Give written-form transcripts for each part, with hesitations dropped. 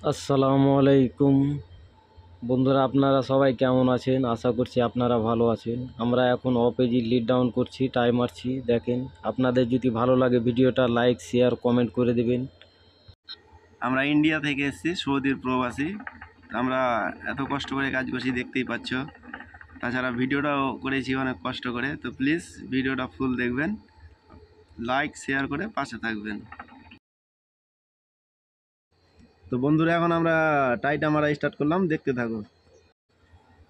আসসালামু আলাইকুম বন্ধুরা, আপনারা সবাই কেমন আছেন? আশা করছি আপনারা ভালো আছেন। আমরা এখন অপেজি লিড ডাউন করছি, টাইম মারছি। দেখেন, আপনাদের যদি ভালো লাগে ভিডিওটা লাইক শেয়ার কমেন্ট করে দেবেন। আমরা ইন্ডিয়া থেকে এসেছি, সৌদির প্রবাসী। আমরা এত কষ্ট করে কাজ করছি, দেখতেই পাচ্ছ। তাছাড়া ভিডিওটাও করেছি অনেক কষ্ট করে। তো প্লিজ ভিডিওটা ফুল দেখবেন, লাইক শেয়ার করে পাশে থাকবেন। তো বন্ধুরা, এখন আমরা টাইটা মারা স্টার্ট করলাম, দেখতে থাকো।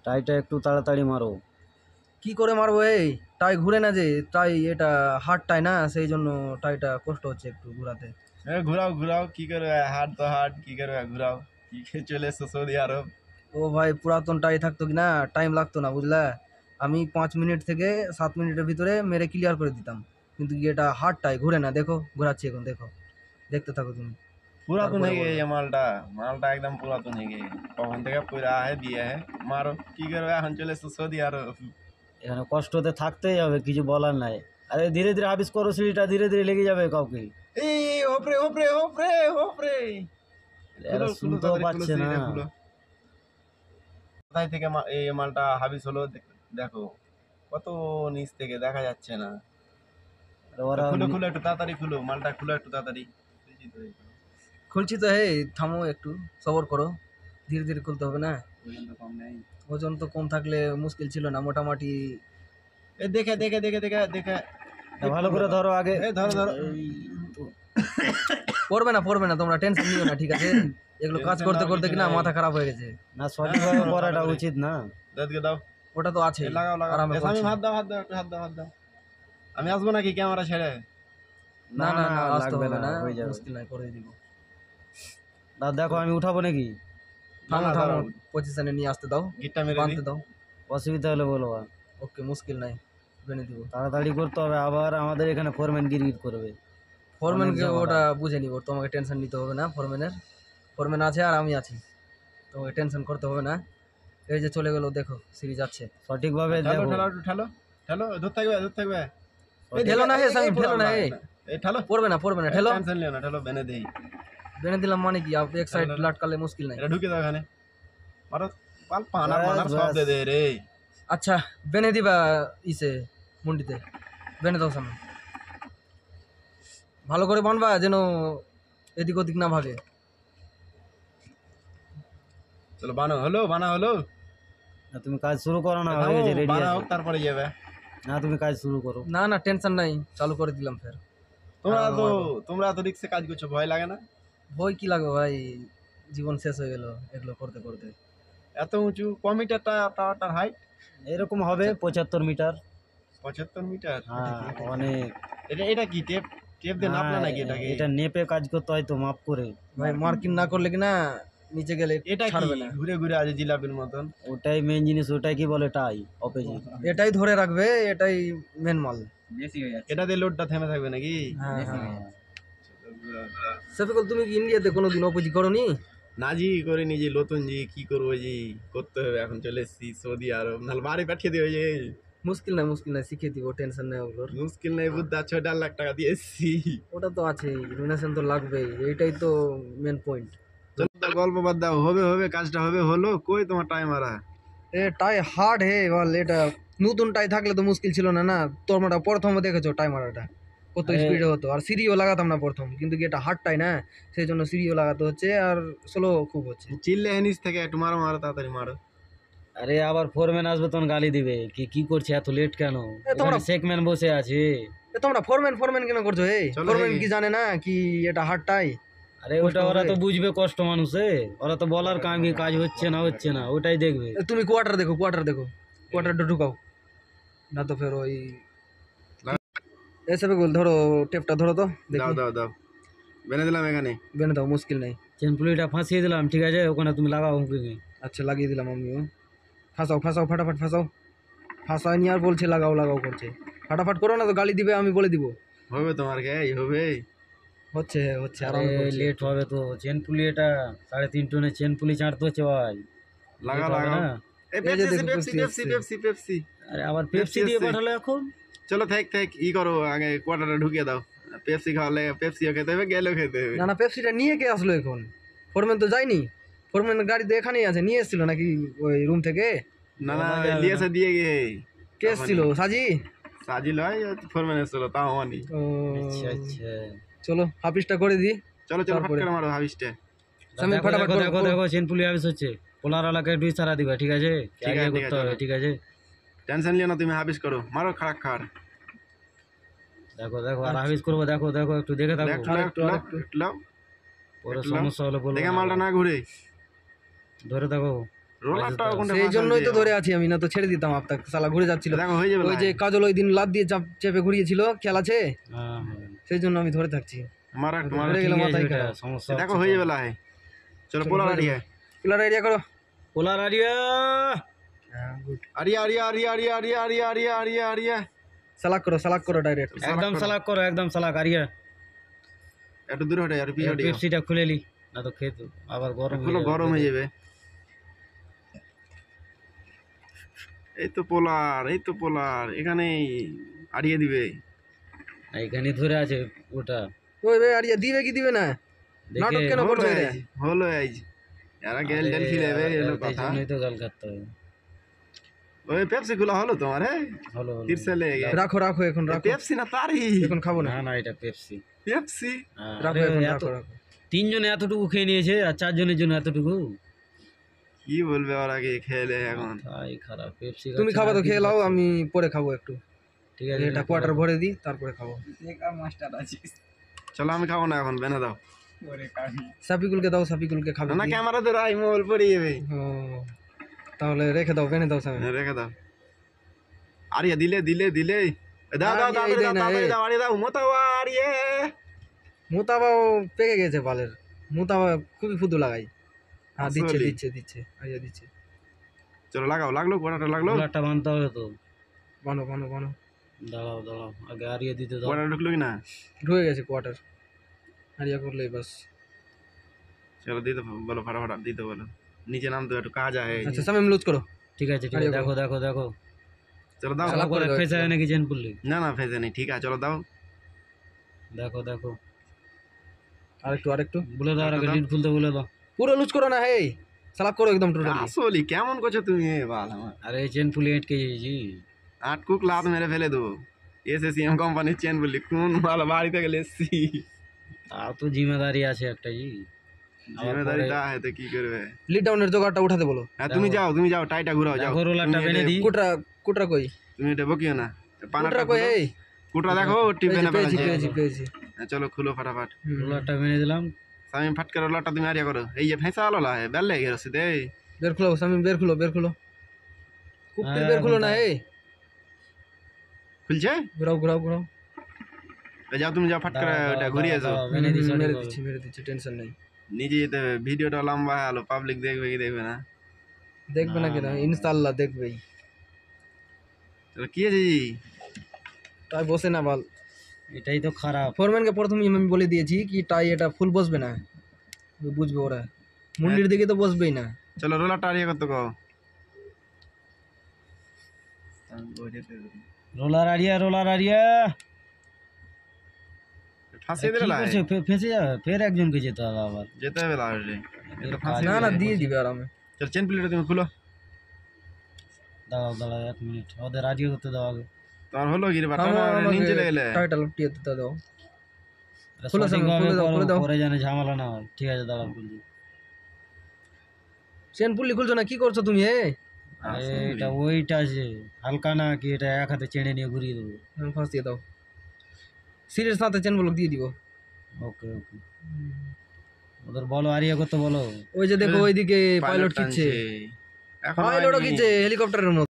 টাইটা একটু তাড়াতাড়ি মারো। কি করে মারবো? এই টাই ঘুরে না যে, টাই এটা হার্ড টাই না, সেই জন্য টাইটা কষ্ট হচ্ছে একটু ঘোরাতে। ঘুরাও ঘুরাও, কি করবে? হাট তো হাট, কি করবে? ঘুরাও। কি খেয়ে চলে এসছো সৌদি আরব? ও ভাই, পুরাতন টাই থাকতো কি না, টাইম লাগতো না বুঝলা। আমি 5 মিনিট থেকে 7 মিনিটের ভিতরে মেরে ক্লিয়ার করে দিতাম। কিন্তু কি এটা হার্ড টাই ঘুরে না, দেখো ঘোরাচ্ছি এখন, দেখো, দেখতে থাকো তুমি। पुरातन है ये मालटा मालटा एकदम पुरातन है ये कौन থেকে পুরা है दिया है मारो কি করবে এখন চলে এসো সৌদি আরব এখানে কষ্টতে থাকতেই হবে, কিছু বলার নাই। আরে ধীরে ধীরে আবিষ্ করো, সিঁড়িটা ধীরে ধীরে লেগে যাবে কাউকে। এই ওপরে ওপরে ওপরে ওপরে এরা শুনতেও পাচ্ছে না। কোথায় থেকে এই মালটা হাবিস হলো দেখো, কত নিচ থেকে দেখা যাচ্ছে না। ওরা খুলো খুলো একটু তাড়াতাড়ি খুলো, মালটা খুলো একটু তাড়াতাড়ি। খুলছি তো, হে থামো একটু, সবর করো, ধীরে ধীরে খুলতে হবে না। কম নেই, ওজন তো কম থাকলে মুশকিল ছিল না, মোটামুটি। দেখে দেখে দেখে দেখে দেখে ভালো করে ধরো আগে। ধরো ধরো। পড়বে না, তোমরা টেনশন নিও না, ঠিক আছে? এগুলো কাজ করতে করতে কিনা মাথা খারাপ হয়ে গেছে। না, সঠিকভাবে করাটা উচিত না। দাও, ওটা তো আছে, লাগাও লাগাও। আরামে আমি করছি। হাত দাও হাত দাও একটু হাত দাও হাত দাও। আমি আসবো নাকি ক্যামেরা ছেড়ে? না না না, আসতে লাগবে হবে না, না, হয়ে যাবে। মুশকিল নাই, করে দিব। দেখো আমি উঠাবো নাকি? থামো থামো, পজিশনে নিয়ে আসতে দাও, গিটটা মেরে বাঁধতে দাও। অসুবিধা হলে বলো। ওকে, মুশকিল নাই, বেনে দিব। তাড়াতাড়ি করতে হবে, আবার আমাদের এখানে ফোরম্যান গিরগির করবে। ফোরম্যানকে ওটা বুঝে নিব, তোমাকে টেনশন নিতে হবে না। ফোরম্যান আছে আর আমি আছি, তোমাকে টেনশন করতে হবে না। এই যে চলে গেল, দেখো সিঁড়ি যাচ্ছে সঠিকভাবে ঠেলো দেখো। ঠেলো ঠেলো ঠেলো, ধর থাকবে ধর থাকবে। ঠেলো না, হে সামি, ঠেলো না, এই ঠেলো, পড়বে না ঠেলো। টেনশন নিও না, ঠেলো বেনে দেই। বেনে দিলাম মানে কি, এক সাইড লাটকালে মুশকিল নাই। এটা ঢুকে দাও এখানে, মারো পাল পানার পানার সব দে দে রে। আচ্ছা, বেনে দিবা ইসে মুন্ডিতে, বেনে দাও সামনে, ভালো করে বানবা যেন এদিক ওদিক না ভাগে। চলো বানো হলো, বানা হলো। না, তুমি কাজ শুরু করো না, হয়ে গেছে, রেডি বানা আছে। হোক তারপরে যাবে। না, তুমি কাজ শুরু করো। না না, টেনশন নাই, চালু করে দিলাম ফের। তোমরা তো রিক্সে কাজ করছো, ভয় লাগে না? ভয় কি লাগবে ভাই, জীবন শেষ হয়ে গেল এগুলো করতে করতে। এত উঁচু কমিটারটা টাওয়ারটার হাইট এরকম হবে 75 মিটার। 75 মিটার? হ্যাঁ, অনেক। এটা এটা কি টেপ টেপ দিয়ে নাপলা নাকি এটাকে? এটা নেপে কাজ করতে হয় তো, মাপ করে। ভাই মার্কিং না করলে কি না নিচে গেলে এটা কি ছাড়বে না। ঘুরে ঘুরে আছে জিলাপির মতন? ওটাই মেন জিনিস, ওটাই কি বলে টাই, অপেজি। এটাই ধরে রাখবে, এটাই মেন মাল। এটা দিয়ে লোডটা থেমে থাকবে নাকি? হ্যাঁ হ্যাঁ। সফিকুল, তুমি কি ইন্ডিয়াতে কোনোদিন অপোজি করোনি? না জি, করিনি জি, নতুন জি, কি করবো জি, করতে হবে। এখন চলে এসেছি সৌদি আরব, নাহলে বাড়ি পাঠিয়ে দেবে যে। মুশকিল নাই, শিখিয়ে দিব, টেনশন নেই ওগুলোর। মুশকিল নেই বুদ্ধা, 6.5 লাখ টাকা দিয়ে এসেছি। ওটা তো আছে, ডোনেশন তো লাগবেই, এইটাই তো মেন পয়েন্ট। গল্প বাদ দাও, হবে হবে, কাজটা হবে, হলো কই তোমার টাইম আরা? এ টাই হার্ড হে বল, এটা নতুন টাই থাকলে তো মুশকিল ছিল না। না তোমরা প্রথমে দেখেছো টাই মারাটা কত স্পিডে হতো, আর সিঁড়িও লাগাতাম না প্রথম, কিন্তু কি এটা হার্ড টাই না, সেই জন্য সিঁড়িও লাগাতে হচ্ছে, আর স্লো খুব হচ্ছে। চিল্লে নিচ থেকে একটু মারো মারো, তাড়াতাড়ি মারো। আরে আবার ফোরম্যান আসবে, তখন গালি দিবে, কি কি করছে এত লেট কেন? তোমরা- শেকম্যান বসে আছে। তোমরা ফোরম্যান কেন করছো? এই ফোরম্যান কি জানে না কি এটা হার্ড টাই? আরে ওটা ওরা তো বুঝবে, কষ্ট মানুষে, ওরা তো বলার কাজ হচ্ছে না ওটাই দেখবে। তুমি কোয়ার্টার দেখো, কোয়ার্টারটা ঢুকাও না তো ফের ওই এসবে গোল। ধরো টেপটা ধরো তো, দাও দাও দাও, বেনে দিলাম এখানে। বেনে দাও, মুশকিল নেই। চেন পুলিটা ফাঁসিয়ে দিলাম, ঠিক আছে, ওখানে তুমি লাগাও হুঁকি। আচ্ছা, লাগিয়ে দিলাম আমিও। ফাঁসাও ফাটাফাট ফাঁসাও। ফাঁসায়নি আর বলছে লাগাও করছে। ফাটাফাট করো না তো গালি দিবে, আমি বলে দিব। হবে তোমার কে হবে? হচ্ছে আরাম লেট হবে তো। চেন পুলি এটা 3.5 টনের চেন পুলি চাঁটতে হচ্ছে ভাই। লাগাও এই পেপসি। আরে আবার পেপসি দিয়ে পাঠালো এখন। চলো থাক ই করো, আগে কোয়ার্টারটা ঢুকিয়ে দাও। পেপসি খাওয়ালে পেপসিও খেতে হবে, গেলেও খেতে হবে। না পেপসিটা নিয়ে কে আসলো এখন? ফোরম্যান তো যায়নি, ফোরম্যান গাড়ি তো এখানেই আছে, নিয়ে এসেছিল নাকি ওই রুম থেকে? না না লিয়েছে দিয়ে গিয়ে কে এসেছিল? সাজি? সাজিল হয় ফোরম্যান এসেছিল তাও হয়নি। ও আচ্ছা আচ্ছা চলো হাফিসটা করে দিই। চলো চলো ফাট তারপরে? করে মারো হাবিসটা। সামনে দেখো ফাটাফাট দেখো করো, দেখো করো। দেখো চেনপুলি হাবিস হচ্ছে, পোলারওয়ালাকে একটু ইশারা দিবা, ঠিক আছে? ঠিক আগে আছে, করতে হবে, ঠিক আছে? টেনশন নিও না তুমি, হাবিস করো, মারো খারাপ খার। দেখো দেখো আর হাবিস করবো, দেখো দেখো একটু দেখে থাকো, একটু লাও, একটু লাও, একটু লাও। পরে একটু লাও। সমস্যা হলে বলবো দেখে না। মালটা না ঘুরে ধরে থাকো। রোলারটা কোনটা সেই জন্যই তো ধরে আছি আমি, না তো ছেড়ে দিতাম আপনাকে, সালা ঘুরে যাচ্ছিল। দেখো হয়ে যাবে ওই যে কাজল ওই দিন লাদ দিয়ে চেপে ঘুরিয়েছিল, খেয়াল আছে? হ্যাঁ হ্যাঁ সেই জন্য আমি ধরে থাকছি। মারো একটু মারো। ধরে ঠিক গেলে আছে, মাথায় এটা খারাপ। সমস্যা দেখো হচ্ছে। হয়ে যাবে লাই। চলো চলো, পোলার হয়ে আরিয়া কুলার আইডিয়া করো। পোলার আরিয়া হ্যাঁ good. Area area area area area area area area area সালাক করো ডাইরেক্ট। একদম সালাক করো, একদম সালাক আরিয়া। একটু দূরে হটে আর পিছনে পেপসিটা খুলে লি, না তো খেতো আবার গরম হয়ে খুলো, যাবে। গরম হয়ে যাবে। এই তো পোলার, এই তো পোলার, এখানেই আড়িয়ে দিবে। এইখানে ধরে আছে ওটা, ওই ভাই আইডিয়া দিবে কি দিবে না? দেখে নাটক কেন হলো করবে রে? আইজ, হলো আইজ। এরা গেল টেল খিলেবে এলো এই কথা। জন্যই তো গাল কাটতে হবে। ওই পেপসি গুলো হলো তোমার? হ্যাঁ হলো হলো। তিরসেলে রাখো রাখো এখন রাখো, পেপসি না তারি, এখন খাবো না। না না এটা পেপসি। পেপসি। রাখো আরে এখন এত- রাখো রাখো। তিনজনে এতটুকু খেয়ে নিয়েছে আর চারজনের জন্য এতটুকু, কি বলবে ওরা কি খেলে এখন? তাই খারাপ। পেপসি তুমি খাবা তো খেয়ে নাও, আমি পরে খাবো একটু। ঠিক আছে, এটা কোয়ার্টার ভরে দিই তারপরে খাবো। চলো আমি খাবো না এখন, বেনে দাও। সাফিকুলকে দাও, সাফিকুলকে খাবে না কি? ক্যামেরা তো রাই, মোবাইল পড়ে যাবে। ও, তাহলে রেখে দাও, বেনে দাও সামনে। রেখে দাও। আরিয়া দিলে দিলে দিলে দাও দাও দাও আরিয়া, এই দাও দেয় না, তাড়াতাড়ি এই। দাও, আরিয়া দাও, মোতাওয়া আরিয়ে। মুতাবাও পেকে গেছে বালের, মুতাবা খুবই ফুদু লাগাই। হ্যাঁ দিচ্ছে আসলেই। দিচ্ছে দিচ্ছে, আইয়া দিচ্ছে। চলো লাগাও, লাগলো কোয়াটা লাগলো, পোলারটা বানতে হবে তো। বানো বানো বানো। দাঁড়াও দাঁড়াও, আগে আরিয়ে দিতে দাও। কোয়াটা ঢুকলো কি না? ঢুকে গেছে কোয়ার্টার, আরিয়া করলেই বাস। চলো দিতে বলো, ফাটাফাটা দিতে বলো, নিচে নামতে একটু কাজ আছে। আচ্ছা সামনে লুজ করো। ঠিক আছে ঠিক আছে, আরিয়া দেখো দেখো দেখো। চলো দাও। সালাক করে দাও ফেসে একটু। নাকি চেন পুললি, না না ফেজে নেই, ঠিক আছে চলো দাও। দেখো দেখো। আরেকটু আরেকটু বলে দাও, আর আগে দাও। লিড খুলতে বলে দাও। পুরো লুজ করো না, হে সালাক করো একদম টোটালি। আসলি কেমন করছো তুমি? এ বাল আমার আরে এই চেন পুলি আটকে গেছি। আটকুক লাত মেরে ফেলে দেবো। এসএসিএম কোম্পানির চেন বললি কোন ভালো বাড়িতে গেলে এসছি। তাও তো জিম্মেদারি আছে একটা জি। জিম্মেদারিটা আছে তো কি করবে? লিড ডাউনের জোগাড়টা উঠাতে বলো। হ্যাঁ তুমি যাও টাইটা ঘুরাও যাও। দেখো রোলারটা বেঁধে দিই। কুটরা কুটরা কই? তুমি এটা বকিও না, পানাটা কুটরা কই? এই কুটরা দেখো টিপে না পেয়েছি ফেলেছে। পেয়েছি পেয়েছি। চলো খুলো ফাটাফাট। হুম। রোলারটা বেঁধে দিলাম। সামি ফাটকে রোলারটা তুমি আরিয়া করো। এই যে ফেঁসা আলো লা বেল লেগে গেছে দে। বের খুলো সামি, বের খুলো বের খুলো। কুপ্পির হ্যাঁ, বের খুলো এখন না, তাই। এই খুলছে? ঘুরাও ঘুরাও ঘুরাও। যাও তুমি যাও ফাট করে ওটা ঘুরিয়ে যাও। বেঁধে দিই, মেরে দিচ্ছি টেনশন নাই। নিজে যেতে হবে, ভিডিওটা লম্বা হলো, পাবলিক দেখবে কি দেখবে না। দেখবে না না, কেন, না। ইনশাআল্লাহ দেখবেই। চলো কি আছে জি? তাই বসে না বল। এটাই তো খারাপ। ফোরম্যানকে প্রথমেই আমি বলে দিয়েছি কি টাই এটা ফুল বসবে না, বুঝবে ওরা। মুন্ডির দিকে তো বসবেই না। চলো রোলারটা আরিয়া করতে কও। Roller area, roller area. ফাঁসিয়ে কি দিলে লাই করছে? ফেঁসে যাবে, ফের একজনকে যেতে হবে আবার। যেতে হবে লাস্টে। এর কাজ না না নেই। দিয়ে দিবে আরামে। চল চেন প্লেটটা তুমি খুলো। দাঁড়াও দাঁড়াও 1 মিনিট, ওদের আরিয়া করতে দাও আগে। তোমার হলো কি রে বাটা নিচে চলে গেলে? টাইটা লুটিয়ে দিতে দাও। এটা খুলে দাও, সঠিকভাবে খুলে দাও, করো, খুলে দাও। পরে যেন ঝামেলা না হয়। ঠিক আছে দাঁড়াও বলছি। চেন পুলি খুলছো না, কি করছো তুমি? এটা ওইটা আছে হালকা না কি, এটা এক হাতে চেনে নিয়ে ঘুরিয়ে দেবো। ফাঁস দিয়ে দাও, সিরিয়াস সাথে চেন ব্লক দিয়ে দিব। ওকে ওকে, ওদের বলো আরিয়া করতে বলো। ওই যে দেখো ওইদিকে পাইলট কিচ্ছে, এখন পাইলটও হয়নি। কিচ্ছে হেলিকপ্টারের মতো।